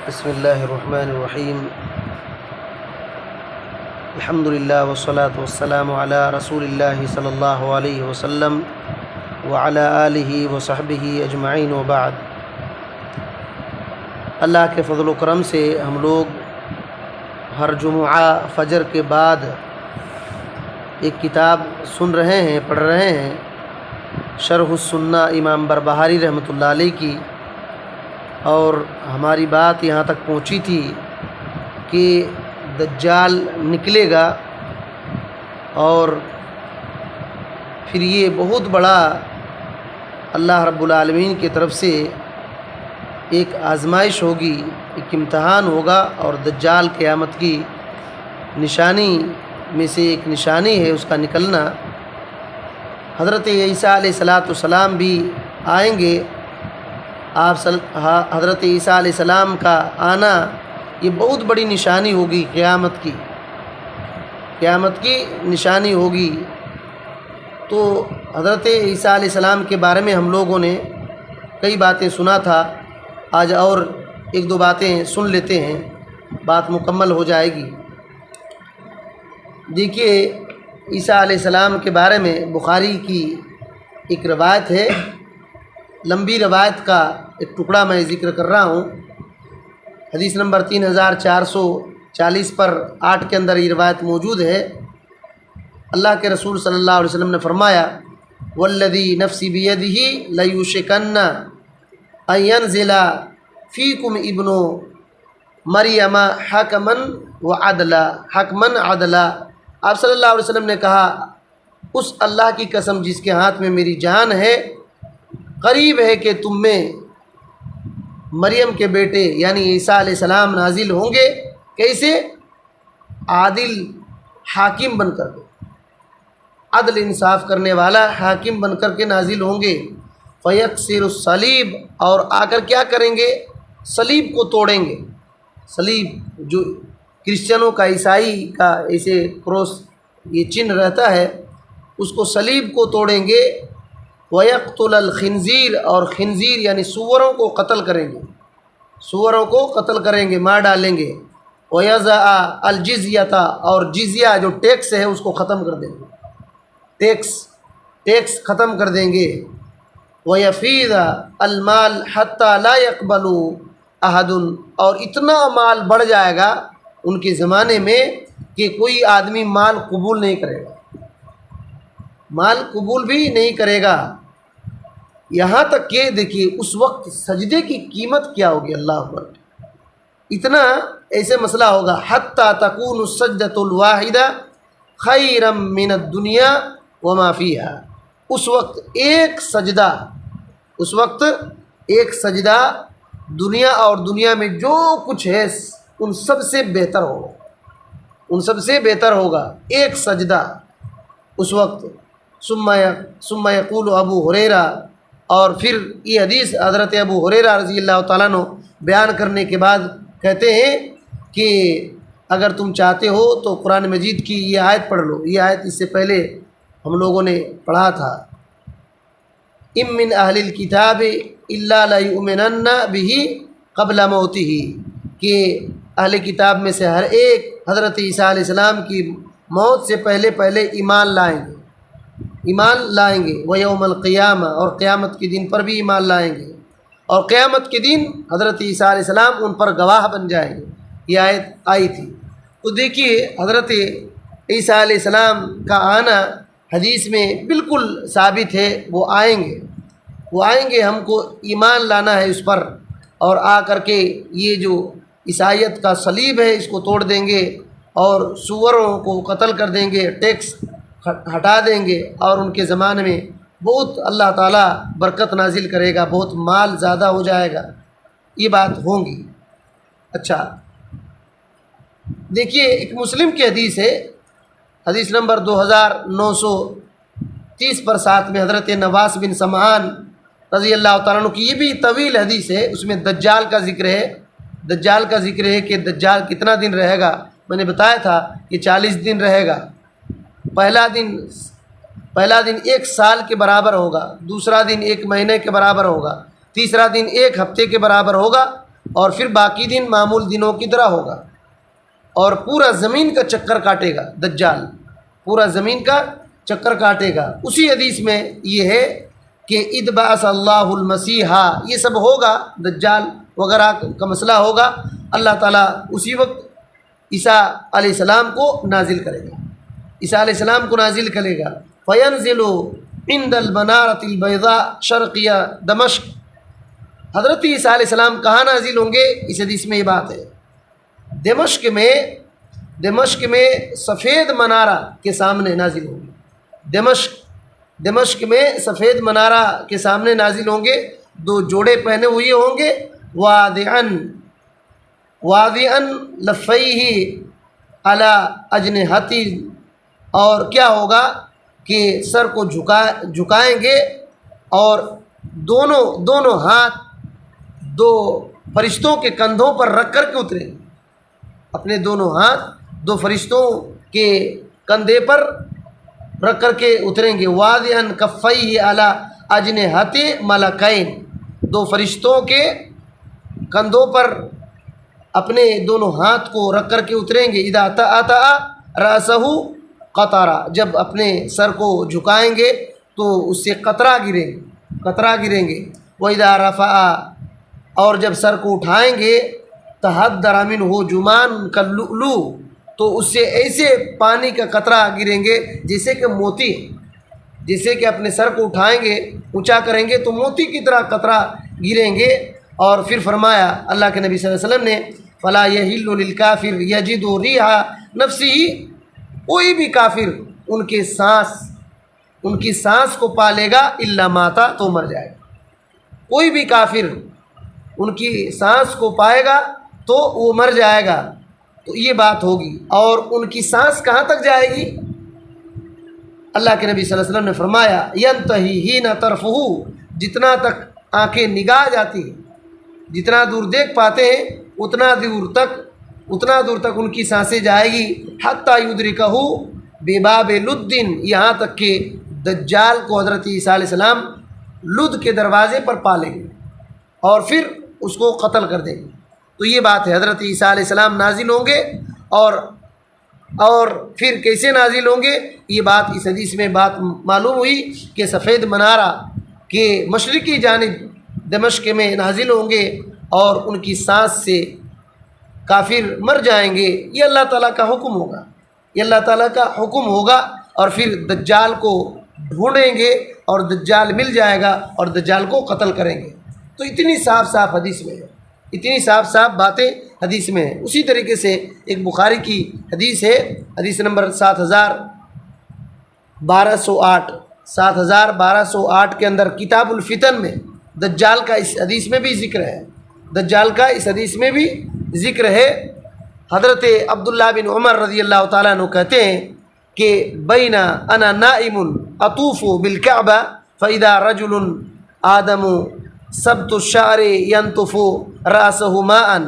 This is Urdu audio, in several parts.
بسم اللہ الرحمن الرحیم الحمد للہ والصلاة والسلام علی رسول اللہ صلی اللہ علیہ وسلم وعلی آلہ وصحبہ اجمعین وبعد۔ اللہ کے فضل و کرم سے ہم لوگ ہر جمعہ فجر کے بعد ایک کتاب سن رہے ہیں، پڑھ رہے ہیں، شرح السنہ امام بربہاری رحمۃ اللہ علیہ کی، اور ہماری بات یہاں تک پہنچی تھی کہ دجال نکلے گا اور پھر یہ بہت بڑا اللہ رب العالمین کی طرف سے ایک آزمائش ہوگی، ایک امتحان ہوگا، اور دجال قیامت کی نشانی میں سے ایک نشانی ہے اس کا نکلنا۔ حضرت عیسیٰ علیہ السلام بھی آئیں گے، حضرت عیسیٰ علیہ السلام کا آنا یہ بہت بڑی نشانی ہوگی، قیامت کی نشانی ہوگی۔ تو حضرت عیسیٰ علیہ السلام کے بارے میں ہم لوگوں نے کئی باتیں سنا تھا، آج اور ایک دو باتیں سن لیتے ہیں، بات مکمل ہو جائے گی۔ دیکھیے، عیسیٰ علیہ السلام کے بارے میں بخاری کی ایک روایت ہے، لمبی روایت کا ایک ٹکڑا میں ذکر کر رہا ہوں۔ حدیث نمبر 3440 پر 8 کے اندر یہ روایت موجود ہے۔ اللہ کے رسول صلی اللہ علیہ وسلم نے فرمایا، والذی نفسی بیدہ لیوشکن ان ینزل فیکم ابن مریم حکما وعدلا آپ صلی اللہ علیہ وسلم نے کہا، اس اللہ کی قسم جس کے ہاتھ میں میری جان ہے، قریب ہے کہ تم میں مریم کے بیٹے یعنی عیسیٰ علیہ السلام نازل ہوں گے۔ کیسے؟ عادل حاکم بن کر کے، عدل انصاف کرنے والا حاکم بن کر کے نازل ہوں گے۔ فیکسر الصلیب، اور آ کر کیا کریں گے؟ صلیب کو توڑیں گے۔ صلیب جو کرسچنوں کا، عیسائی کا ایسے کروس یہ چنھ رہتا ہے، اس کو صلیب کو توڑیں گے۔ وَيَقْتُلَ الْخِنْزِيرَ، اور خنزیر یعنی سوروں کو قتل کریں گے، سوروں کو قتل کریں گے، مار ڈالیں گے۔ وَيَضَعَ الْجِزْيَةَ، اور جزیہ جو ٹیکس ہے اس کو ختم کر دیں گے، ٹیکس ختم کر دیں گے۔ وَيَفِيضَ الْمَالَ حَتَّى لَا يَقْبَلُ أَحَدٌ، اور اتنا مال بڑھ جائے گا ان کے زمانے میں کہ کوئی آدمی مال قبول نہیں کرے گا، مال قبول بھی نہیں کرے گا۔ یہاں تک کہ دیکھیے اس وقت سجدے کی قیمت کیا ہوگی، اللہ اکبر، اتنا ایسے مسئلہ ہوگا۔ حتی تکون السجدۃ الواحدہ خیرا من الدنیا وما فیہا، اس وقت ایک سجدہ دنیا اور دنیا میں جو کچھ ہے ان سب سے بہتر ہوگا، ایک سجدہ اس وقت۔ ثم یقول ابو ہریرہ، اور پھر یہ حدیث حضرت ابو ہریرہ رضی اللہ تعالیٰ عنہ بیان کرنے کے بعد کہتے ہیں کہ اگر تم چاہتے ہو تو قرآن مجید کی یہ آیت پڑھ لو۔ یہ آیت اس سے پہلے ہم لوگوں نے پڑھا تھا، ام من اہل الکتاب الا لیؤمنن بہ قبل موتہ، کہ اہل کتاب میں سے ہر ایک حضرت عیسیٰ علیہ السلام کی موت سے پہلے ایمان لائیں گے۔ ویوم القیامہ، اور قیامت کے دن پر بھی ایمان لائیں گے، اور قیامت کے دن حضرت عیسیٰ علیہ السلام ان پر گواہ بن جائیں گے۔ یہ آیت آئی تھی۔ تو دیکھیے حضرت عیسیٰ علیہ السلام کا آنا حدیث میں بالکل ثابت ہے، وہ آئیں گے، ہم کو ایمان لانا ہے اس پر، اور آ کر کے یہ جو عیسائیت کا صلیب ہے اس کو توڑ دیں گے، اور سوروں کو قتل کر دیں گے، ٹیکس ہٹا دیں گے، اور ان کے زمانے میں بہت اللہ تعالیٰ برکت نازل کرے گا، بہت مال زیادہ ہو جائے گا، یہ بات ہوں گی۔ اچھا دیکھیے، ایک مسلم کی حدیث ہے، حدیث نمبر 2930 پر 7 میں حضرت نواس بن سمعان رضی اللہ تعالیٰ عنہ کی، یہ بھی طویل حدیث ہے، اس میں دجال کا ذکر ہے کہ دجال کتنا دن رہے گا۔ میں نے بتایا تھا کہ 40 دن رہے گا۔ پہلا دن 1 سال کے برابر ہوگا، دوسرا دن 1 مہینے کے برابر ہوگا، تیسرا دن 1 ہفتے کے برابر ہوگا، اور پھر باقی دن معمول دنوں کی طرح ہوگا، اور پورا زمین کا چکر کاٹے گا دجال، پورا زمین کا چکر کاٹے گا۔ اسی حدیث میں یہ ہے کہ اذ بعث اللہ المسیح، یہ سب ہوگا، دجال وغیرہ کا مسئلہ ہوگا، اللہ تعالیٰ اسی وقت عیسیٰ علیہ السلام کو نازل کرے گا، عیسیٰ علیہ السلام کو نازل کرے گا۔ فینزل عند المنارۃ البیضاء شرقیہ دمشق، حضرت عیسیٰ علیہ السلام کہاں نازل ہوں گے؟ اس حدیث میں یہ بات ہے، دمشق میں سفید منارہ کے سامنے نازل ہوں گے، دمشق میں سفید منارہ کے سامنے نازل ہوں گے، 2 جوڑے پہنے ہوئے ہوں گے، واضعاً لفیہ علی اجنحۃ، اور کیا ہوگا کہ سر کو جھکائیں گے اور دونوں ہاتھ 2 فرشتوں کے کندھوں پر رکھ کر کے اتریں گے، اپنے دونوں ہاتھ 2 فرشتوں کے کندھے پر رکھ کر کے اتریں گے، واضعاً کفیہ علی اجنحۃ ملکین، 2 فرشتوں کے کندھوں پر اپنے دونوں ہاتھ کو رکھ کر کے اتریں گے، اذا طأطأ رأسہ قطرہ، جب اپنے سر کو جھکائیں گے تو اس سے قطرہ گریں گے، وَإِذَا رَفَعَ، اور جب سر کو اٹھائیں گے، تَحَدَّرَ مِنْهُ جُمَانٌ كَاللُّؤْلُؤِ، تو اس سے ایسے پانی کا قطرہ گریں گے جیسے کہ موتی، جیسے کہ اپنے سر کو اٹھائیں گے، اونچا کریں گے تو موتی کی طرح قطرہ گریں گے۔ اور پھر فرمایا اللہ کے نبی صلی اللہ علیہ وسلم نے، فَلَا يَحِلُّ لِلْكَافِرِ يَجِدُ رِيحَ نَفْسِهِ، کوئی بھی کافر ان کی سانس کو پالے گا الا ماتا، تو مر جائے گا، کوئی بھی کافر ان کی سانس کو پائے گا تو وہ مر جائے گا، تو یہ بات ہوگی۔ اور ان کی سانس کہاں تک جائے گی؟ اللہ کے نبی صلی اللہ علیہ وسلم نے فرمایا، ینتہی حین طرفہ، جتنا تک آنکھیں نگاہ جاتی ہیں، جتنا دور دیکھ پاتے ہیں اتنا دور تک ان کی سانسیں جائے گی، حتی یدرکہ بباب لد، یہاں تک کہ دجال کو حضرت عیسیٰ علیہ السلام لد کے دروازے پر پالیں گے اور پھر اس کو قتل کر دیں گے۔ تو یہ بات ہے، حضرت عیسیٰ علیہ السلام نازل ہوں گے، اور پھر کیسے نازل ہوں گے؟ یہ بات اس حدیث میں بات معلوم ہوئی کہ سفید منارہ کے مشرقی جانب دمشق میں نازل ہوں گے، اور ان کی سانس سے کافر مر جائیں گے۔ یہ اللہ تعالیٰ کا حکم ہوگا، یہ اللہ تعالیٰ کا حکم ہوگا، اور پھر دجال کو ڈھونڈیں گے اور دجال مل جائے گا اور دجال کو قتل کریں گے۔ تو اتنی صاف حدیث میں ہے، اتنی صاف باتیں حدیث میں ہیں۔ اسی طریقے سے ایک بخاری کی حدیث ہے، حدیث نمبر 7208 کے اندر کتاب الفتن میں دجال کا اس حدیث میں بھی ذکر ہے، دجال کا اس حدیث میں بھی ذکر ہے۔ حضرت عبداللہ بن عمر رضی اللہ تعالیٰ عنہ کہتے ہیں کہ بین انا نائم اطوف بالکعبہ فاذا رجل آدم سبط الشعر ینطف رأسہ ماء،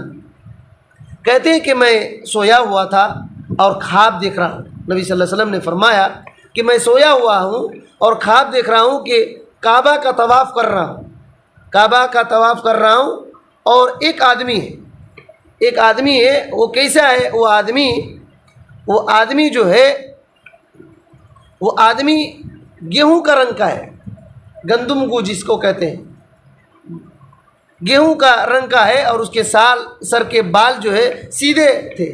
کہتے ہیں کہ میں سویا ہوا تھا اور خواب دیکھ رہا ہوں، نبی صلی اللہ علیہ وسلم نے فرمایا کہ میں سویا ہوا ہوں اور خواب دیکھ رہا ہوں کہ کعبہ کا طواف کر رہا ہوں، اور ایک آدمی ہے، وہ کیسا ہے؟ وہ آدمی جو ہے، وہ آدمی گیہوں کا رنگ کا ہے، گندم کو جس کو کہتے ہیں، گیہوں کا رنگ کا ہے، اور اس کے سر کے بال جو ہے سیدھے تھے،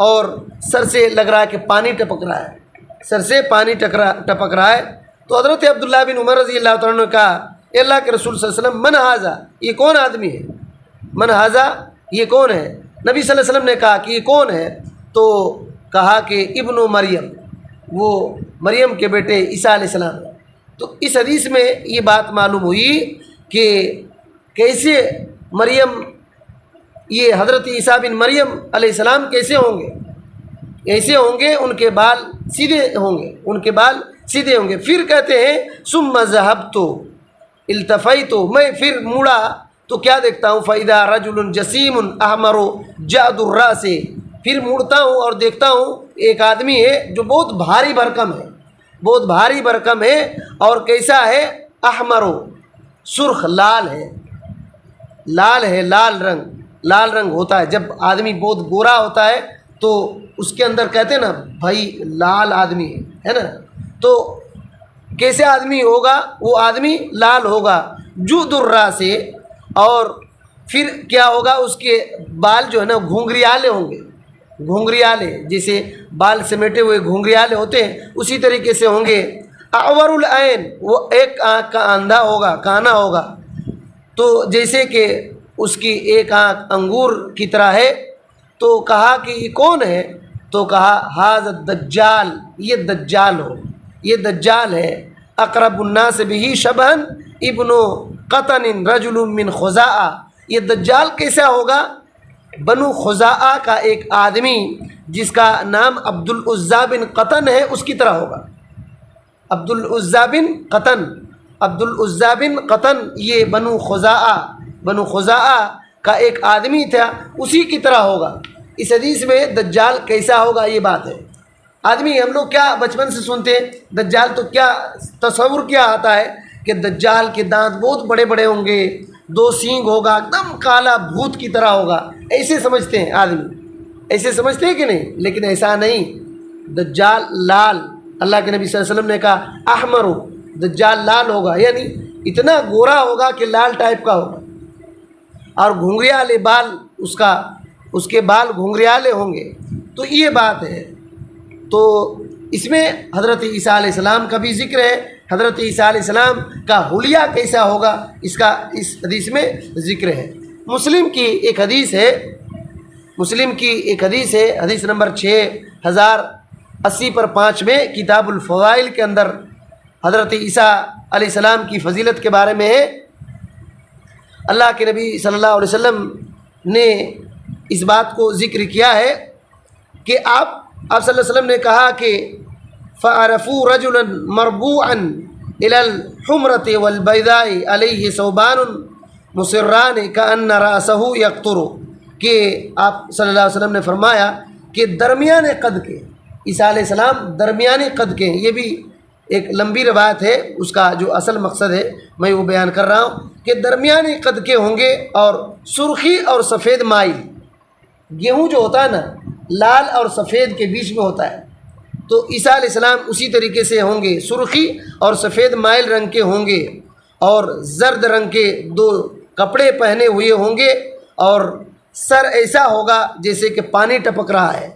اور سر سے لگ رہا ہے کہ پانی ٹپک رہا ہے، تو حضرت عبداللہ بن عمر رضی اللہ تعالیٰ نے کہا، اے اللہ کے رسول صلی اللہ علیہ وسلم، من ھذا، یہ کون آدمی ہے؟ من ھذا، یہ کون ہے؟ نبی صلی اللہ علیہ وسلم نے کہا کہ یہ کون ہے؟ تو کہا کہ ابن مریم، وہ مریم کے بیٹے عیسیٰ علیہ السلام۔ تو اس حدیث میں یہ بات معلوم ہوئی کہ کیسے مریم، یہ حضرت عیسیٰ بن مریم علیہ السلام کیسے ہوں گے؟ ایسے ہوں گے، ان کے بال سیدھے ہوں گے۔ پھر کہتے ہیں ثم ذهبت التفیت، میں پھر مڑا تو کیا دیکھتا ہوں؟ فاذا رجل جسیم احمر جعد الراس، پھر مڑتا ہوں اور دیکھتا ہوں ایک آدمی ہے جو بہت بھاری بھرکم ہے، اور کیسا ہے؟ احمر، سرخ لال ہے، لال ہے، لال رنگ ہوتا ہے. جب آدمی بہت گورا ہوتا ہے تو اس کے اندر کہتے ہیں نا بھائی لال آدمی ہے نا. تو کیسے آدمی ہوگا؟ وہ آدمی لال ہوگا. جود الراس سے، اور پھر کیا ہوگا؟ اس کے بال جو ہے نا گھنگریالے ہوں گے، گھنگریالے جیسے بال سمیٹے ہوئے گھنگریالے ہوتے ہیں اسی طریقے سے ہوں گے. اعور العین، وہ ایک آنکھ کا اندھا ہوگا، کانا ہوگا. تو جیسے کہ اس کی ایک آنکھ انگور کی طرح ہے. تو کہا کہ یہ کون ہے؟ تو کہا ھذا الدجال، یہ دجال ہو، یہ دجال ہے. اقرب الناس به شبہا ابن قطن رجل من خزاعہ. یہ دجال کیسا ہوگا؟ بنو خزاعہ کا ایک آدمی جس کا نام عبد العزیٰ بن قطن ہے اس کی طرح ہوگا. عبد العزیٰ بن قطن، عبد العزیٰ بن قطن یہ بنو خزاعہ کا ایک آدمی تھا، اسی کی طرح ہوگا. اس حدیث میں دجال کیسا ہوگا یہ بات ہے. آدمی ہم لوگ کیا بچپن سے سنتے ہیں دجال، تو کیا تصور کیا آتا ہے کہ دجال کے دانت بہت بڑے بڑے ہوں گے، 2 سینگ ہوگا، ایک دم کالا بھوت کی طرح ہوگا. ایسے سمجھتے ہیں آدمی، ایسے سمجھتے ہیں کہ نہیں؟ لیکن ایسا نہیں. دجال لال، اللہ کے نبی صلی اللہ علیہ وسلم نے کہا احمر، دجال لال ہوگا، یعنی اتنا گورا ہوگا کہ لال ٹائپ کا ہوگا. اور گھنگریالے بال، اس کے بال گھنگریالے ہوں گے. تو یہ بات ہے. تو اس میں حضرت عیسیٰ علیہ السلام کا بھی ذکر ہے. حضرت عیسیٰ علیہ السلام کا حلیہ کیسا ہوگا اس حدیث میں ذکر ہے. مسلم کی ایک حدیث ہے، حدیث نمبر 6080 پر 5 میں کتاب الفضائل کے اندر حضرت عیسیٰ علیہ السلام کی فضیلت کے بارے میں ہے. اللہ کے نبی صلی اللہ علیہ وسلم نے اس بات کو ذکر کیا ہے کہ آپ صلی اللہ علیہ وسلم نے کہا کہ فَعَرَفُوا رَجُلًا مَرْبُوعًا إِلَى الْحُمْرَةِ وَالْبَيْضَاءِ عَلَيْهِ ثَوْبَانٌ مُصِرَّانِ كَأَنَّ رَأْسَهُ يَقْطُرُ. کہ آپ صلی اللہ علیہ وسلم نے فرمایا کہ درمیانے قد کے عیسیٰ علیہ السلام درمیانے قد کے ہیں. یہ بھی ایک لمبی روایت ہے، اس کا جو اصل مقصد ہے میں وہ بیان کر رہا ہوں کہ درمیانے قد کے ہوں گے اور سرخی اور سفید مائل. گیہوں جو ہوتا ہے نا لال اور سفید کے بیچ میں ہوتا ہے، تو عیسیٰ علیہ السلام اسی طریقے سے ہوں گے، سرخی اور سفید مائل رنگ کے ہوں گے، اور زرد رنگ کے 2 کپڑے پہنے ہوئے ہوں گے، اور سر ایسا ہوگا جیسے کہ پانی ٹپک رہا ہے.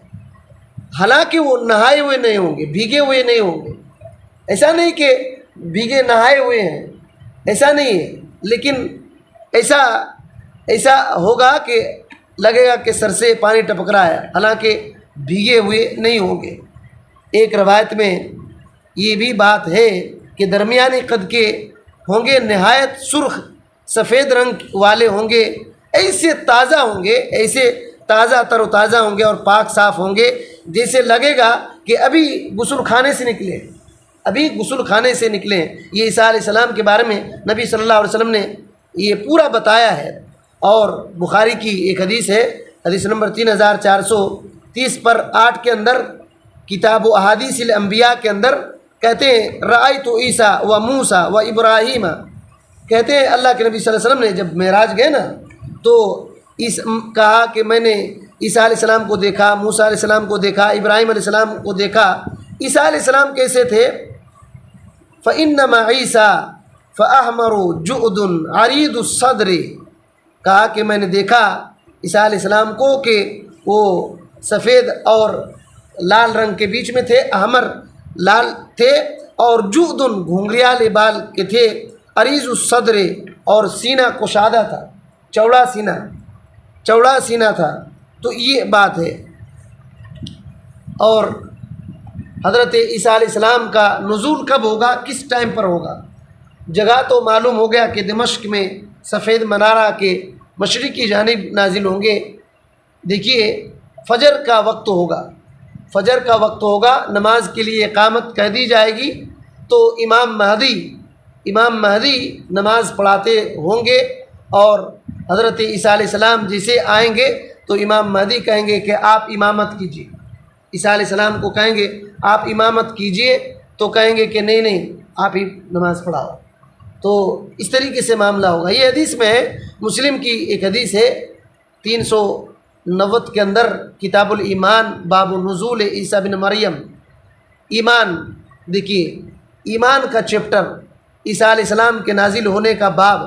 حالانکہ وہ نہائے ہوئے نہیں ہوں گے، بھیگے ہوئے نہیں ہوں گے. ایسا نہیں کہ بھیگے نہائے ہوئے ہیں، ایسا نہیں ہے، لیکن ایسا ہوگا کہ لگے گا کہ سر سے پانی ٹپک رہا ہے، حالانکہ بھیگے ہوئے نہیں ہوں گے. ایک روایت میں یہ بھی بات ہے کہ درمیانی قد کے ہوں گے، نہایت سرخ سفید رنگ والے ہوں گے، ایسے تازہ ہوں گے، ایسے تازہ تر و تازہ ہوں گے اور پاک صاف ہوں گے جیسے لگے گا کہ ابھی غسل خانے سے نکلے، ابھی غسل خانے سے نکلے. یہ عیسیٰ علیہ السلام کے بارے میں نبی صلی اللہ علیہ وسلم نے یہ پورا بتایا ہے. اور بخاری کی ایک حدیث ہے، حدیث نمبر 3430 پر 8 کے اندر کتاب و احادیث الانبیاء کے اندر کہتے ہیں رأیت عیسیٰ و موسیٰ و ابراہیم. کہتے ہیں اللہ کے نبی صلی اللہ علیہ وسلم نے جب معراج گئے نا تو کہا کہ میں نے عیسیٰ علیہ السلام کو دیکھا، موسیٰ علیہ السلام کو دیکھا، ابراہیم علیہ السلام کو دیکھا. عیسیٰ علیہ السلام کیسے تھے؟ فَإِنَّمَا عِيسَىٰ فَأَحْمَرُ جُعْدٌ عَرِيضُ الصَّدْرِ. کہا کہ میں نے دیکھا عیسیٰ علیہ السلام کو کہ وہ سفید اور لال رنگ کے بیچ میں تھے، احمر لال تھے، اور جُعْدٌ گھنگریالے بال کے تھے، عریض الصدر اور سینہ کشادہ تھا، چوڑا سینہ تھا. تو یہ بات ہے. اور حضرت عیسیٰ علیہ السلام کا نزول کب ہوگا، کس ٹائم پر ہوگا؟ جگہ تو معلوم ہو گیا کہ دمشق میں سفید منارہ کے مشرقی جانب نازل ہوں گے. دیکھیے فجر کا وقت ہوگا، نماز کے لیے اقامت کہہ دی جائے گی تو امام مہدی نماز پڑھاتے ہوں گے، اور حضرت عیسیٰ علیہ السلام جیسے آئیں گے تو امام مہدی کہیں گے کہ آپ امامت کیجیے. عیسیٰ علیہ السلام کو کہیں گے آپ امامت کیجیے، تو کہیں گے کہ نہیں آپ ہی نماز پڑھاؤ. تو اس طریقے سے معاملہ ہوگا۔ یہ حدیث میں ہے، مسلم کی ایک حدیث ہے 390 کے اندر، کتاب الایمان، باب نزول عیسیٰ بن مریم، ایمان، دیکھیے ایمان کا چیپٹر، عیسیٰ علیہ السلام کے نازل ہونے کا باب۔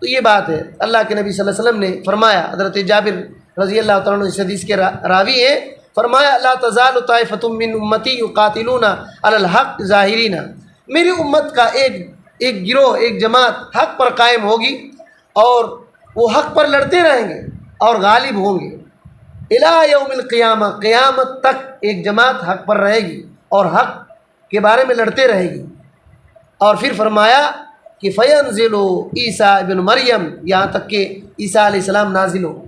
تو یہ بات ہے، اللہ کے نبی صلی اللہ علیہ وسلم نے فرمایا، حضرت جابر رضی اللہ تعالیٰ عنہ اس حدیث کے راوی ہیں، فرمایا لا تزال طائفۃ من امتی یقاتلون علی الحق ظاہرین، میری امت کا ایک گروہ، ایک جماعت حق پر قائم ہوگی اور وہ حق پر لڑتے رہیں گے اور غالب ہوں گے، الی یوم القیامہ، قیامت تک ایک جماعت حق پر رہے گی اور حق کے بارے میں لڑتے رہے گی۔ اور پھر فرمایا کہ فینزل عیسیٰ ابن مریم، یہاں تک کہ عیسیٰ علیہ السلام نازل ہوں،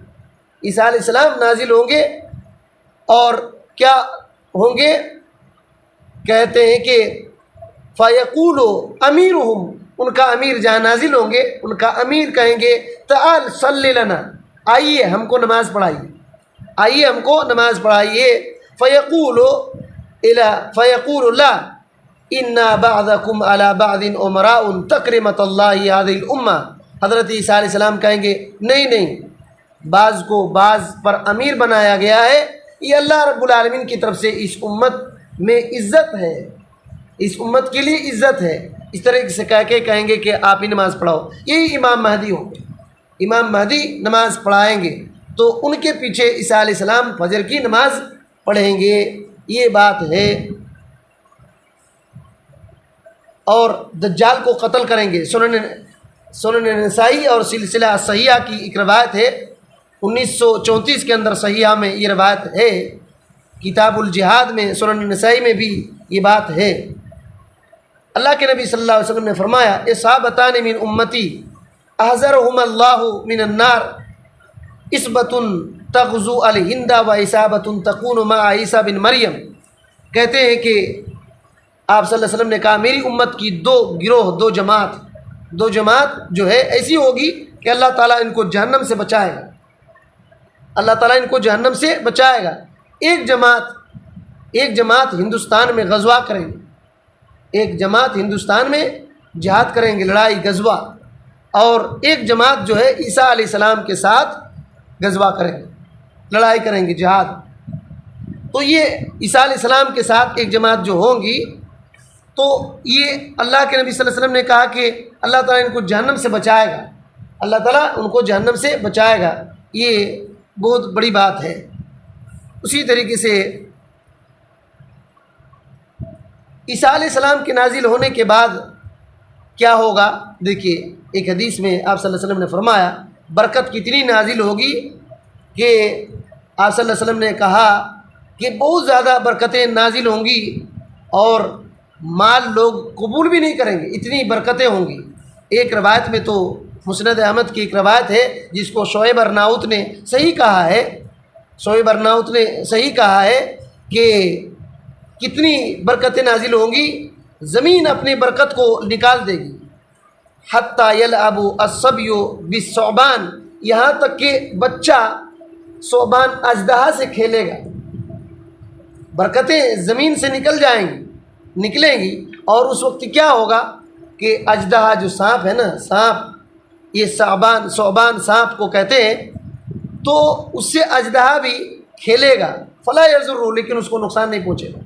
عیسیٰ علیہ السلام نازل ہوں گے، اور کیا ہوں گے؟ کہتے ہیں کہ فیقول امیرہم، ان کا امیر جہاں نازل ہوں گے، ان کا امیر کہیں گے تعال صلی لنا، آئیے ہم کو نماز پڑھائیے، آئیے ہم کو نماز پڑھائیے۔ فیقول اللہ انا بعضکم علی بعض امراء تکرمۃ اللہ ہذہ الامہ، حضرت عیسیٰ علیہ السلام کہیں گے نہیں، بعض کو بعض پر امیر بنایا گیا ہے، یہ اللہ رب العالمین کی طرف سے اس امت میں عزت ہے، اس امت کے لیے عزت ہے۔ اس طرح سے کہہ کے کہیں گے کہ آپ ہی نماز پڑھاؤ، یہی امام مہدی ہوں گے، امام مہدی نماز پڑھائیں گے، تو ان کے پیچھے عیسیٰ علیہ السلام فجر کی نماز پڑھیں گے، یہ بات ہے۔ اور دجال کو قتل کریں گے۔ سنن نسائی اور سلسلہ صحیحہ کی ایک روایت ہے، 1934 کے اندر صحیحہ میں یہ روایت ہے، کتاب الجہاد میں، سنن نسائی میں بھی یہ بات ہے۔ اللہ کے نبی صلی اللہ علیہ وسلم نے فرمایا اصحابتان من امتی احذرہم اللہ من النار، اسبۃ تغزو الہند و اصابۃ تکون مع عیسیٰ بن مریم، کہتے ہیں کہ آپ صلی اللہ علیہ وسلم نے کہا میری امت کی دو گروہ، دو جماعت جو ہے ایسی ہوگی کہ اللہ تعالیٰ ان کو جہنم سے بچائے گا، اللہ تعالیٰ ان کو جہنم سے بچائے گا۔ ایک جماعت ہندوستان میں غزوہ کریں گے، ایک جماعت ہندوستان میں جہاد کریں گے، لڑائی غزوہ، اور ایک جماعت جو ہے عیسیٰ علیہ السلام کے ساتھ غزوہ کریں گے، لڑائی کریں گے، جہاد۔ تو یہ عیسیٰ علیہ السلام کے ساتھ ایک جماعت جو ہوں گی، تو یہ اللہ کے نبی صلی اللہ علیہ وسلم نے کہا کہ اللہ تعالیٰ ان کو جہنم سے بچائے گا، اللہ تعالیٰ ان کو جہنم سے بچائے گا، یہ بہت بڑی بات ہے۔ اسی طریقے سے عیسیٰ علیہ السلام کے نازل ہونے کے بعد کیا ہوگا؟ دیکھیے ایک حدیث میں آپ صلی اللہ علیہ وسلم نے فرمایا برکت کتنی نازل ہوگی کہ آپ صلی اللہ علیہ وسلم نے کہا کہ بہت زیادہ برکتیں نازل ہوں گی اور مال لوگ قبول بھی نہیں کریں گے، اتنی برکتیں ہوں گی۔ ایک روایت میں تو مسند احمد کی ایک روایت ہے جس کو شعیب ارناؤت نے صحیح کہا ہے، شعیب ارناؤت نے صحیح کہا ہے کہ کتنی برکتیں نازل ہوں گی، زمین اپنی برکت کو نکال دے گی، حتی یلعب الصبی بالثعبان، یہاں تک کہ بچہ ثعبان اژدہا سے کھیلے گا، برکتیں زمین سے نکلیں گی، اور اس وقت کیا ہوگا کہ اژدہا جو سانپ ہے نا، سانپ، یہ ثعبان سانپ کو کہتے ہیں، تو اس سے اژدہا بھی کھیلے گا، فلا یضر، لیکن اس کو نقصان نہیں پہنچے گا،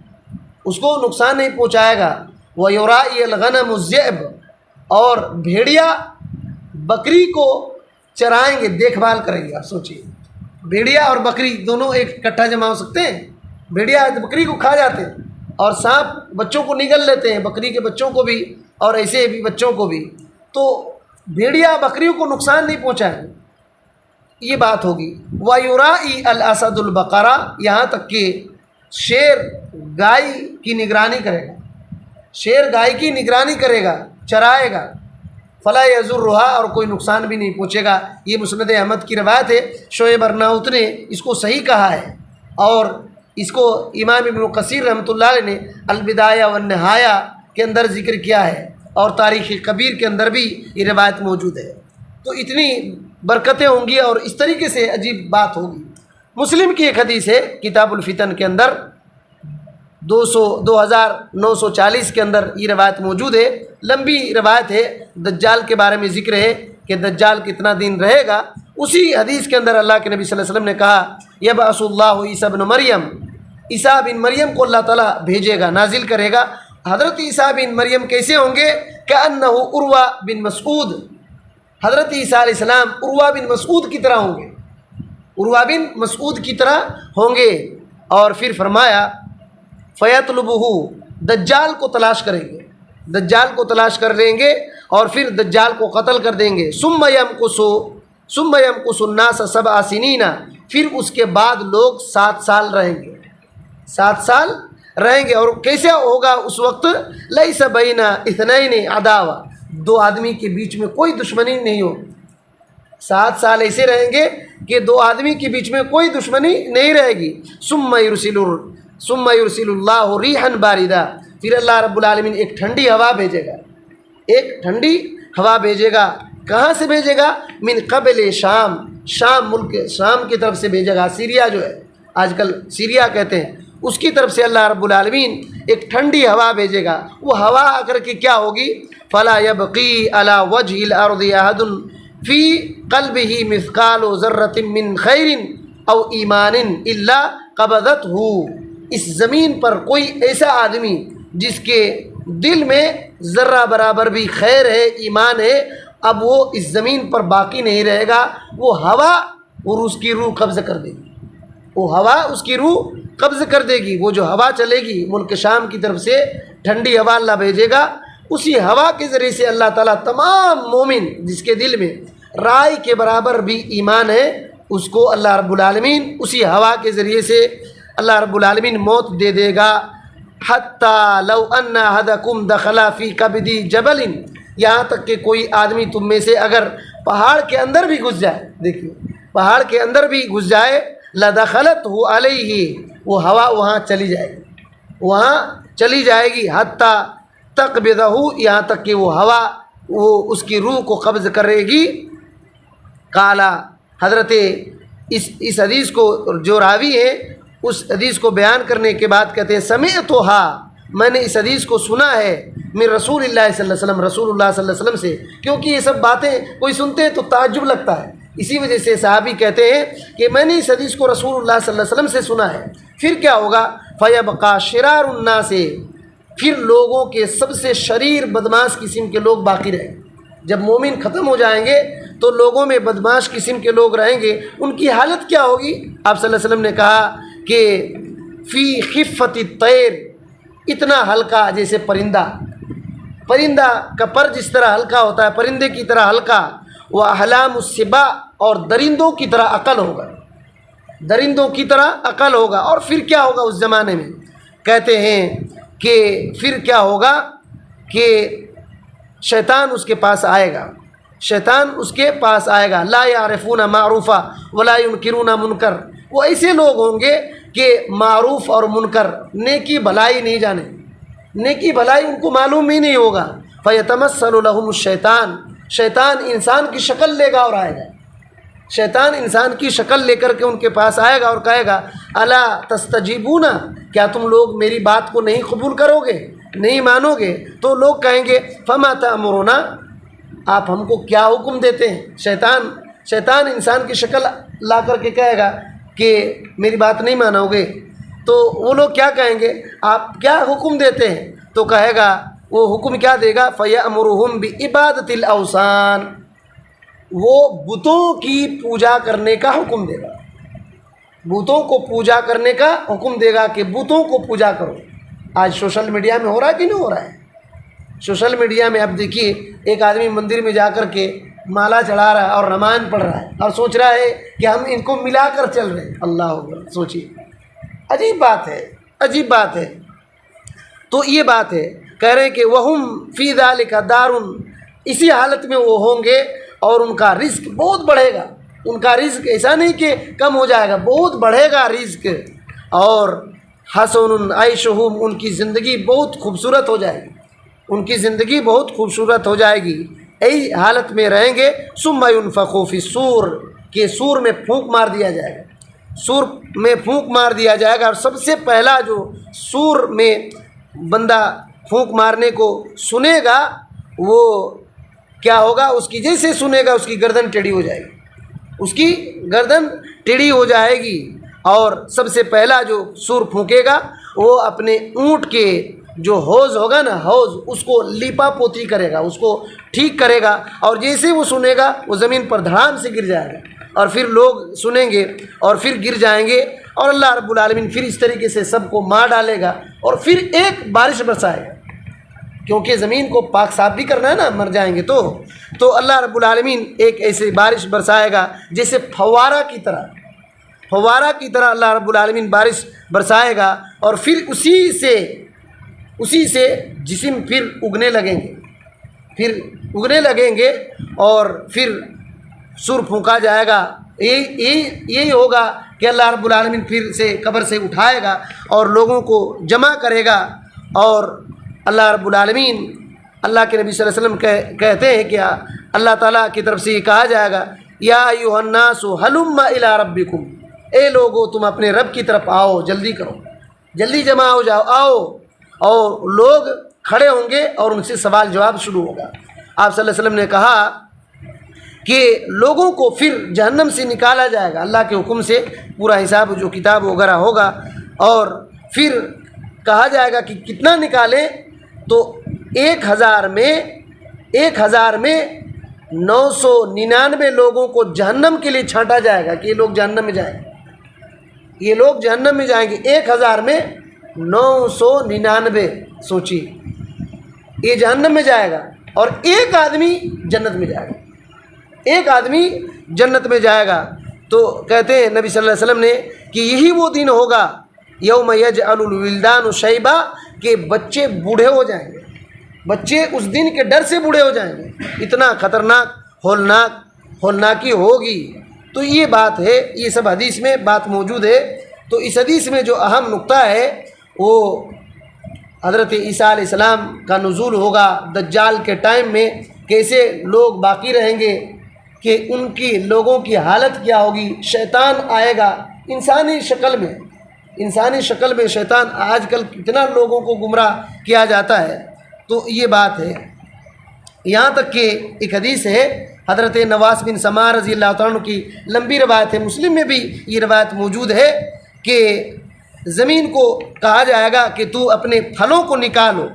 اس کو نقصان نہیں پہنچائے گا۔ وَيُرَاعِي الْغَنَمُ الذِّئْبَ، اور بھیڑیا بکری کو چرائیں گے، دیکھ بھال کریں گے۔ آپ سوچیے بھیڑیا اور بکری دونوں ایک اکٹھا جمع ہو سکتے ہیں؟ بھیڑیا بکری کو کھا جاتے ہیں اور سانپ بچوں کو نگل لیتے ہیں، بکری کے بچوں کو بھی اور ایسے بھی بچوں کو بھی، تو بھیڑیا بکریوں کو نقصان نہیں پہنچائیں گے، یہ بات ہوگی۔ وَيُرَاعِي الْأَسَدُ الْبَقَرَ، یہاں تک کہ شیر گائے کی نگرانی کرے گا، شیر گائے کی نگرانی کرے گا، چرائے گا، فلا یضرھا، اور کوئی نقصان بھی نہیں پہنچے گا۔ یہ مسند احمد کی روایت ہے، شعیب ارناؤت نے اس کو صحیح کہا ہے، اور اس کو امام ابن کثیر رحمۃ اللہ علیہ نے البدایہ والنہایہ کے اندر ذکر کیا ہے، اور تاریخ کبیر کے اندر بھی یہ روایت موجود ہے۔ تو اتنی برکتیں ہوں گی اور اس طریقے سے عجیب بات ہوگی۔ مسلم کی ایک حدیث ہے کتاب الفتن کے اندر، 2940 کے اندر یہ روایت موجود ہے، لمبی روایت ہے، دجال کے بارے میں ذکر ہے کہ دجال کتنا دن رہے گا۔ اسی حدیث کے اندر اللہ کے نبی صلی اللہ علیہ وسلم نے کہا یبعث اللہ عیسیٰ بن مریم، عیسیٰ بن مریم کو اللہ تعالیٰ بھیجے گا، نازل کرے گا۔ حضرت عیسیٰ بن مریم کیسے ہوں گے؟ کأنہ عروہ بن مسعود، حضرت عیسیٰ علیہ السلام عروہ بن مسعود کی طرح ہوں گے، عروہ بن مسعود کی طرح ہوں گے۔ اور پھر فرمایا فیطلبہ، دجال کو تلاش کریں گے، دجال کو تلاش کر لیں گے اور پھر دجال کو قتل کر دیں گے۔ ثم یمکث الناس 7 سنین، پھر اس کے بعد لوگ 7 سال رہیں گے، 7 سال رہیں گے۔ اور کیسے ہوگا اس وقت؟ لیس بین اثنین عداوہ، 2 آدمی کے بیچ میں کوئی دشمنی نہیں ہو۔ 7 سال ایسے رہیں گے کہ 2 آدمی کے بیچ میں کوئی دشمنی نہیں رہے گی۔ ثم یرسل اللہ ریحا باردہ، پھر اللہ رب العالمین ایک ٹھنڈی ہوا بھیجے گا، ایک ٹھنڈی ہوا بھیجے گا۔ کہاں سے بھیجے گا؟ من قبل شام، شام ملک شام کی طرف سے بھیجے گا، سیریا جو ہے آج کل سیریا کہتے ہیں، اس کی طرف سے اللہ رب العالمین ایک ٹھنڈی ہوا بھیجے گا۔ وہ ہوا آ کر کے کیا ہوگی؟ فلا یبقی علی وجہ الارض احد فی قلبہ مثقال ذرۃ من خیر او ایمان الا قبضتہ، اس زمین پر کوئی ایسا آدمی جس کے دل میں ذرہ برابر بھی خیر ہے، ایمان ہے، اب وہ اس زمین پر باقی نہیں رہے گا۔ وہ ہوا اور اس کی روح قبض کر دے گی، وہ ہوا اس کی روح قبض کر دے گی۔ وہ جو ہوا چلے گی ملک شام کی طرف سے، ٹھنڈی ہوا اللہ بھیجے گا، اسی ہوا کے ذریعے سے اللہ تعالیٰ تمام مومن جس کے دل میں رائے کے برابر بھی ایمان ہے، اس کو اللہ رب العالمین اسی ہوا کے ذریعے سے اللہ رب العالمین موت دے دے گا۔ حتیٰ لو ان احدکم دخل فی کبد جبل، یہاں تک کہ کوئی آدمی تم میں سے اگر پہاڑ کے اندر بھی گھس جائے، دیکھیے پہاڑ کے اندر بھی گھس جائے، لدخلتہ علیہ، وہ ہوا وہاں چلی جائے گی، وہاں چلی جائے گی۔ حتیٰ تقبضہ، یہاں تک کہ وہ ہوا وہ اس کی روح کو قبض کرے گی۔ قالا، حضرت اس حدیث کو جو راوی ہے اس حدیث کو بیان کرنے کے بعد کہتے ہیں سمعتھا، میں نے اس حدیث کو سنا ہے من رسول اللہ صلی اللہ علیہ وسلم، رسول اللہ صلی اللہ علیہ وسلم سے، کیونکہ یہ سب باتیں کوئی سنتے ہیں تو تعجب لگتا ہے، اسی وجہ سے صحابی کہتے ہیں کہ میں نے اس حدیث کو رسول اللہ صلی اللہ علیہ وسلم سے سنا ہے۔ پھر کیا ہوگا؟ فیبقى شرار الناس، پھر لوگوں کے سب سے شریر بدماش قسم کے لوگ باقی رہیں گے۔ جب مومن ختم ہو جائیں گے تو لوگوں میں بدماش قسم کے لوگ رہیں گے، ان کی حالت کیا ہوگی؟ آپ صلی اللہ علیہ وسلم نے کہا کہ فی خفت الطیر، اتنا ہلکا جیسے پرندہ کا پر جس طرح ہلکا ہوتا ہے، پرندے کی طرح ہلکا، وہ احلام السباع، اور درندوں کی طرح عقل ہوگا، درندوں کی طرح عقل ہوگا۔ اور پھر کیا ہوگا اس زمانے میں؟ کہتے ہیں کہ پھر کیا ہوگا کہ شیطان اس کے پاس آئے گا، شیطان اس کے پاس آئے گا، لا یعرفون معروفا ولا ینکرون منکر، وہ ایسے لوگ ہوں گے کہ معروف اور منکر، نیکی بھلائی نہیں جانے، نیکی بھلائی ان کو معلوم ہی نہیں ہوگا۔ فیتمثل لهم الشیطان، شیطان انسان کی شکل لے گا اور آئے گا، شیطان انسان کی شکل لے کر کے ان کے پاس آئے گا اور کہے گا الا تستجیبون، کیا تم لوگ میری بات کو نہیں قبول کرو گے، نہیں مانو گے؟ تو لوگ کہیں گے فما تأمرنا، آپ ہم کو کیا حکم دیتے ہیں؟ شیطان انسان کی شکل لا کر کے کہے گا کہ میری بات نہیں مانو گے، تو وہ لوگ کیا کہیں گے؟ آپ کیا حکم دیتے ہیں؟ تو کہے گا، وہ حکم کیا دے گا؟ فَيَأْمُرُهُمْ بِعِبَادَةِ الْأَوْثَانِ، وہ بتوں کی پوجا کرنے کا حکم دے گا، بتوں کو پوجا کرنے کا حکم دے گا کہ بتوں کو پوجا کرو۔ آج سوشل میڈیا میں ہو رہا ہے کہ نہیں ہو رہا ہے؟ سوشل میڈیا میں اب دیکھیے ایک آدمی مندر میں جا کر کے مالا چڑھا رہا ہے اور رامائن پڑھ رہا ہے اور سوچ رہا ہے کہ ہم ان کو ملا کر چل رہے ہیں۔ اللہ اکبر، سوچیے، عجیب بات ہے، عجیب بات ہے۔ تو یہ بات ہے، کہہ رہے ہیں کہ وَهُمْ فِي ذَلِكَ دَارٌ، اسی حالت میں وہ ہوں گے اور ان کا رزق بہت بڑھے گا، ان کا رزق ایسا نہیں کہ کم ہو جائے گا، بہت بڑھے گا رزق، اور حسن عیشہم، ان کی زندگی بہت خوبصورت ہو جائے گی، ان کی زندگی بہت خوبصورت ہو جائے گی، یہی حالت میں رہیں گے۔ ثم ينفخ فی الصور، کہ سور میں پھونک مار دیا جائے گا، سور میں پھونک مار دیا جائے گا، اور سب سے پہلا جو سور میں بندہ پھونک مارنے کو سنے گا وہ کیا ہوگا؟ اس کی جیسے سنے گا اس کی گردن ٹیڑھی ہو جائے گی، اس کی گردن ٹیڑھی ہو جائے گی، اور سب سے پہلا جو سور پھونکے گا وہ اپنے اونٹ کے جو حوض ہوگا نا، حوض، اس کو لیپا پوتی کرے گا، اس کو ٹھیک کرے گا، اور جیسے وہ سنے گا وہ زمین پر دھڑام سے گر جائے گا، اور پھر لوگ سنیں گے اور پھر گر جائیں گے، اور اللہ رب العالمین پھر اس طریقے سے سب کو مار ڈالے گا، اور پھر ایک بارش برسائے گا، کیونکہ زمین کو پاک صاف بھی کرنا ہے نا، مر جائیں گے تو اللہ رب العالمین ایک ایسی بارش برسائے گا جیسے فوارہ کی طرح اللہ رب العالمین بارش برسائے گا، اور پھر اسی سے جسم پھر اگنے لگیں گے اور پھر سور پھونکا جائے گا۔ یہی ہوگا کہ اللہ رب العالمین پھر سے قبر سے اٹھائے گا اور لوگوں کو جمع کرے گا، اور اللہ رب العالمین، اللہ کے نبی صلی اللہ علیہ وسلم کہتے ہیں کہ اللہ تعالیٰ کی طرف سے یہ کہا جائے گا، یا ایھا الناس ھلم الی ربکم، اے لوگو تم اپنے رب کی طرف آؤ، جلدی کرو، جلدی جمع ہو جاؤ، آؤ، اور لوگ کھڑے ہوں گے اور ان سے سوال جواب شروع ہوگا۔ آپ صلی اللہ علیہ وسلم نے کہا کہ لوگوں کو پھر جہنم سے نکالا جائے گا اللہ کے حکم سے، پورا حساب جو کتاب وغیرہ ہوگا، اور پھر کہا جائے گا کہ کتنا نکالیں، تو 1000 میں 999 لوگوں کو جہنم کے لیے چھانٹا جائے گا کہ یہ لوگ جہنم میں جائیں گے، یہ لوگ جہنم میں جائیں گے۔ 1000 میں 999، سوچیے، یہ جہنم میں جائے گا، اور ایک آدمی جنت میں جائے گا، ایک آدمی جنت میں جائے گا۔ تو کہتے ہیں نبی صلی اللہ علیہ وسلم نے کہ یہی وہ دن ہوگا یوم یجعل الولدان شیبا، کہ بچے بوڑھے ہو جائیں گے، بچے اس دن کے ڈر سے بوڑھے ہو جائیں گے، اتنا خطرناک ہولناکی ہوگی۔ تو یہ بات ہے، یہ سب حدیث میں بات موجود ہے۔ تو اس حدیث میں جو اہم نقطہ ہے وہ حضرت عیسیٰ علیہ السلام کا نزول ہوگا، دجال کے ٹائم میں کیسے لوگ باقی رہیں گے، کہ ان کی لوگوں کی حالت کیا ہوگی، شیطان آئے گا انسانی شکل میں شیطان آج کل کتنا لوگوں کو گمراہ کیا جاتا ہے۔ تو یہ بات ہے، یہاں تک کہ ایک حدیث ہے حضرت نواس بن سمعان رضی اللہ تعالیٰ عنہ کی لمبی روایت ہے، مسلم میں بھی یہ روایت موجود ہے کہ زمین کو کہا جائے گا کہ تو اپنے پھلوں کو نکالو،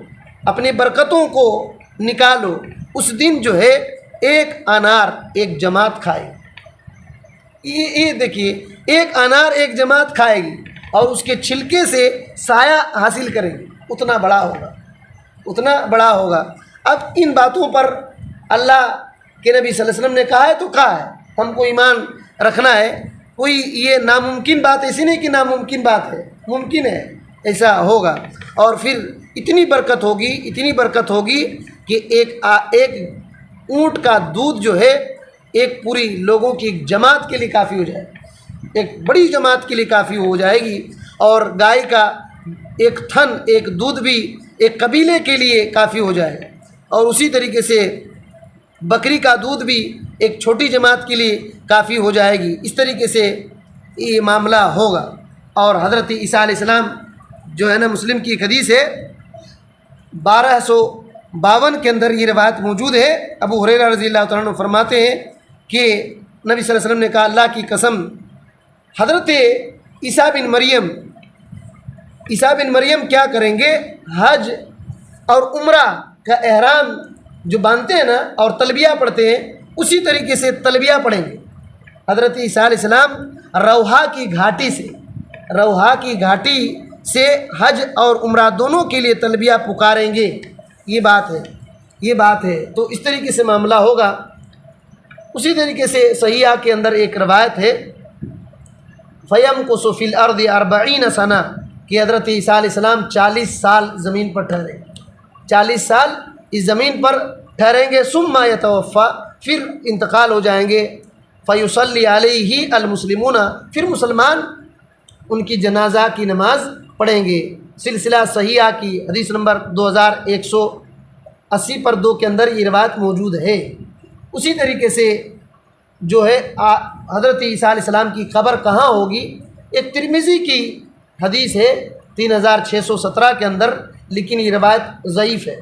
اپنے برکتوں کو نکالو، اس دن جو ہے ایک انار ایک جماعت کھائے، یہ دیکھیے، ایک انار ایک جماعت کھائے گی اور اس کے چھلکے سے سایہ حاصل کریں گے، اتنا بڑا ہوگا۔ اب ان باتوں پر اللہ کے نبی صلی اللہ علیہ وسلم نے کہا ہے تو کہا ہے، ہم کو ایمان رکھنا ہے، کوئی یہ ناممکن بات ایسی نہیں کہ ناممکن بات ہے، ممکن ہے ایسا ہوگا، اور پھر اتنی برکت ہوگی کہ ایک اونٹ کا دودھ جو ہے ایک پوری لوگوں کی ایک جماعت کے لیے کافی ہو جائے گی، ایک بڑی جماعت کے لیے کافی ہو جائے گی، اور گائے کا ایک تھن ایک دودھ بھی ایک قبیلے کے لیے کافی ہو جائے گا، اور اسی طریقے سے بکری کا دودھ بھی ایک چھوٹی جماعت کے لیے کافی ہو جائے گی۔ اس طریقے سے یہ معاملہ ہوگا۔ اور حضرت عیسیٰ علیہ السلام جو ہے نا، مسلم کی ایک حدیث ہے 1252 کے اندر یہ روایت موجود ہے، ابو ہریرہ رضی اللہ تعالیٰ عنہ فرماتے ہیں کہ نبی صلی اللہ علیہ وسلم نے کہا، اللہ کی قسم، حضرت عیسیٰ بن مریم کیا کریں گے، حج اور عمرہ کا احرام جو باندھتے ہیں نا اور تلبیہ پڑھتے ہیں، اسی طریقے سے تلبیہ پڑھیں گے۔ حضرت عیسیٰ علیہ السلام روحا کی گھاٹی سے حج اور عمرہ دونوں کے لیے تلبیہ پکاریں گے، یہ بات ہے۔ تو اس طریقے سے معاملہ ہوگا۔ اسی طریقے سے صحیحہ کے اندر ایک روایت ہے، فَيَمْكُثُ فِي الْأَرْضِ 40 سَنَةً، کہ حضرت عیسیٰ علیہ السلام 40 سال زمین پر ٹھہریں، 40 سال اس زمین پر ٹھہریں گے، ثم يتوفى، پھر انتقال ہو جائیں گے، فیصلی علیہ المسلمون، پھر مسلمان ان کی جنازہ کی نماز پڑھیں گے۔ سلسلہ صحیحہ کی حدیث نمبر 2180 پر 2 کے اندر یہ روایت موجود ہے۔ اسی طریقے سے جو ہے حضرت عیسیٰ علیہ السلام کی قبر کہاں ہوگی، ایک ترمذی کی حدیث ہے 3617 کے اندر، لیکن یہ روایت ضعیف ہے.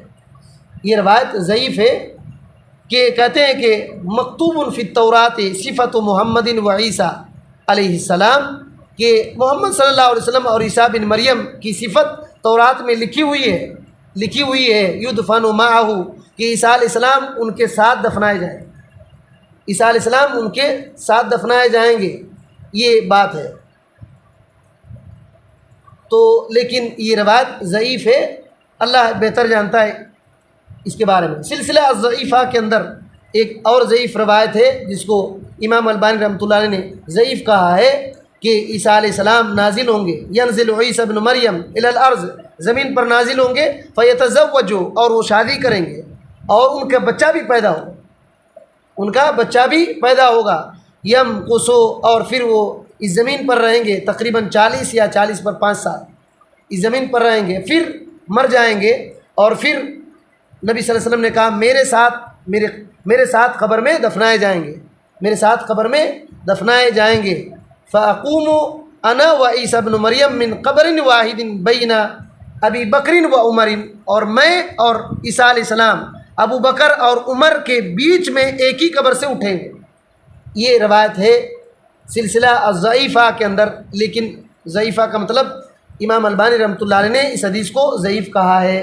یہ روایت ضعیف ہے کہ کہتے ہیں کہ مکتوب فی التوراۃ صفت محمد و عیسیٰ علیہ السلام، کہ محمد صلی اللہ علیہ وسلم اور عیسیٰ بن مریم کی صفت تورات میں لکھی ہوئی ہے یدفن معہ، کہ عیسیٰ علیہ السلام ان کے ساتھ دفنائے جائیں گے، عیسیٰ علیہ السلام ان کے ساتھ دفنائے جائیں گے، یہ بات ہے. تو لیکن یہ روایت ضعیف ہے، اللہ بہتر جانتا ہے اس کے بارے میں. سلسلہ الضعیفہ کے اندر ایک اور ضعیف روایت ہے جس کو امام البانی رحمۃ اللہ علیہ نے ضعیف کہا ہے، کہ عیسیٰ علیہ السلام نازل ہوں گے، ینزل عیسیٰ ابن مریم الی الارض، زمین پر نازل ہوں گے، فیتزوجوا، اور وہ شادی کریں گے اور ان کا بچہ بھی پیدا ہوگا، یمکثو، اور پھر وہ اس زمین پر رہیں گے تقریباً 40 یا 40 پر 5 سال اس زمین پر رہیں گے، پھر مر جائیں گے، اور پھر نبی صلی اللہ علیہ وسلم نے کہا میرے ساتھ قبر میں دفنائے جائیں گے. فاقوم انا و عیسیٰ ابن مریم من قبر واحد بین ابی بکر و عمر، اور میں اور عیسیٰ علیہ السلام ابو بکر اور عمر کے بیچ میں ایک ہی قبر سے اٹھیں گے. یہ روایت ہے سلسلہ الضعیفہ کے اندر، لیکن ضعیفہ کا مطلب امام البانی رحمۃ اللہ علیہ نے اس حدیث کو ضعیف کہا ہے.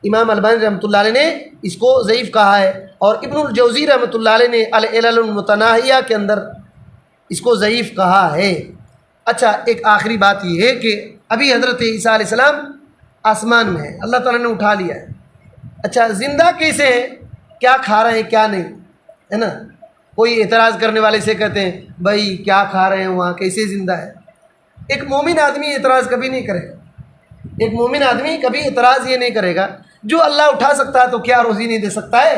امام البانی رحمۃ اللہ علیہ نے اس کو ضعیف کہا ہے، اور ابن الجوزی رحمۃ اللہ علیہ نے العلل المتناہیہ کے اندر اس کو ضعیف کہا ہے. اچھا، ایک آخری بات یہ ہے کہ ابھی حضرت عیسیٰ علیہ السلام آسمان میں ہے، اللہ تعالیٰ نے اٹھا لیا ہے. اچھا، زندہ کیسے ہیں؟ کیا کھا رہے ہیں کیا نہیں، ہے نا؟ کوئی اعتراض کرنے والے سے کہتے ہیں بھائی کیا کھا رہے ہیں وہاں، کیسے زندہ ہے؟ ایک مومن آدمی اعتراض کبھی نہیں کرے گا. ایک مومن آدمی کبھی اعتراض یہ نہیں کرے گا. جو اللہ اٹھا سکتا ہے تو کیا روزی نہیں دے سکتا ہے؟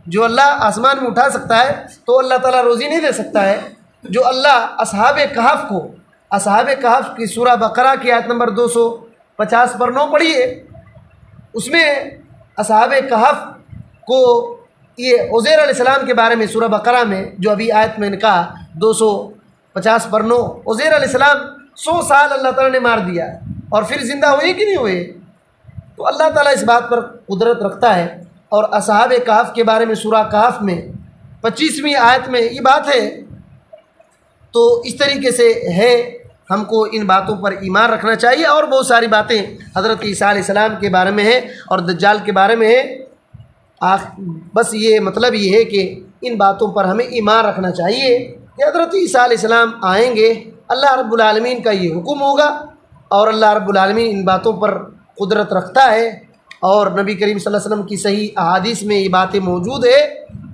جو اللہ آسمان میں اٹھا سکتا ہے تو اللہ تعالیٰ روزی نہیں دے سکتا ہے؟ جو اللہ اصحاب کہف کی سورہ بقرہ کی آیت نمبر 250 پر 9 پڑھیے، اس میں اصحاب کہف کو یہ عزیر علیہ السلام کے بارے میں سورہ بقرہ میں جو ابھی آیت میں نے کہا 250 پر 9، عزیر علیہ السلام 100 سال اللہ تعالیٰ نے مار دیا اور پھر زندہ ہوئے کہ نہیں ہوئے؟ تو اللہ تعالیٰ اس بات پر قدرت رکھتا ہے. اور اصحاب کہف کے بارے میں سورہ کہف میں 25ویں آیت میں یہ بات ہے. تو اس طریقے سے ہے، ہم کو ان باتوں پر ایمان رکھنا چاہیے. اور بہت ساری باتیں حضرت عیسیٰ علیہ السلام کے بارے میں ہیں اور دجال کے بارے میں ہے. بس یہ مطلب یہ ہے کہ ان باتوں پر ہمیں ایمان رکھنا چاہیے کہ حضرت عیسیٰ علیہ السلام آئیں گے، اللہ رب العالمین کا یہ حکم ہوگا، اور اللہ رب العالمین ان باتوں پر قدرت رکھتا ہے. اور نبی کریم صلی اللہ علیہ وسلم کی صحیح احادیث میں یہ باتیں موجود ہے.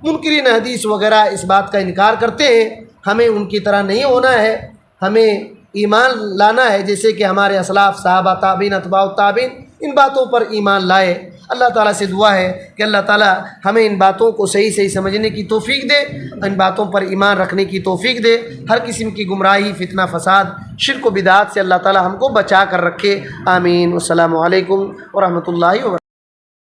منکرین حدیث وغیرہ اس بات کا انکار کرتے ہیں، ہمیں ان کی طرح نہیں ہونا ہے، ہمیں ایمان لانا ہے جیسے کہ ہمارے اسلاف صحابہ تابعین اتباع التابعین ان باتوں پر ایمان لائے. اللہ تعالیٰ سے دعا ہے کہ اللہ تعالیٰ ہمیں ان باتوں کو صحیح سمجھنے کی توفیق دے، ان باتوں پر ایمان رکھنے کی توفیق دے. ہر قسم کی گمراہی، فتنہ، فساد، شرک و بدعات سے اللہ تعالیٰ ہم کو بچا کر رکھے. آمین. السلام علیکم ورحمۃ اللہ وبرکاتہ.